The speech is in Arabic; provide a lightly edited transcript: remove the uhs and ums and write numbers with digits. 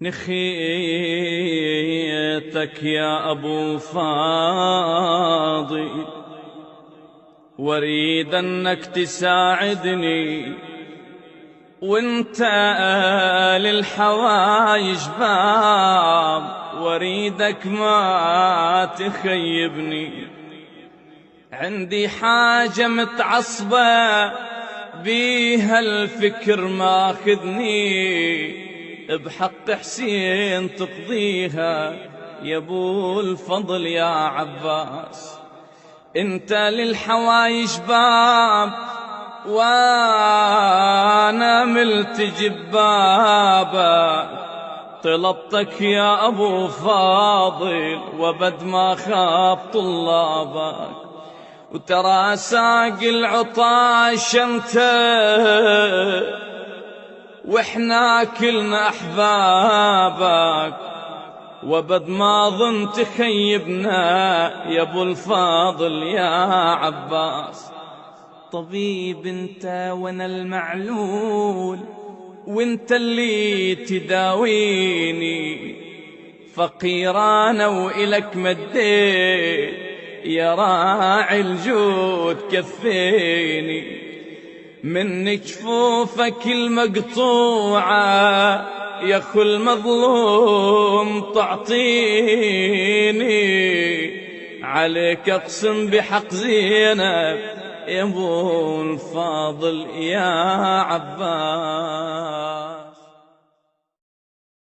نخيتك يا أبو فاضل، واريد أنك تساعدني وانت للحوايج باب، واريدك ما تخيبني. عندي حاجة متعصبة بيها الفكر ماخذني، بحق حسين تقضيها يا ابو الفضل يا عباس. انت للحوايج باب وانا ملتجب بابك، طلبتك يا ابو فاضل وبد ما خاب طلابك. وترى ساق العطاش انت واحنا كلنا احبابك، وبد ما ظن تخيبنا يا ابو الفاضل يا عباس. طبيب انت وانا المعلول، وانت اللي تداويني، فقيرانا والك مديت يا راعي الجود كفيني. من جفوفك المقطوعة يا اخو المظلوم تعطيني، عليك اقسم بحق زينب يا ابو الفاضل يا عباس.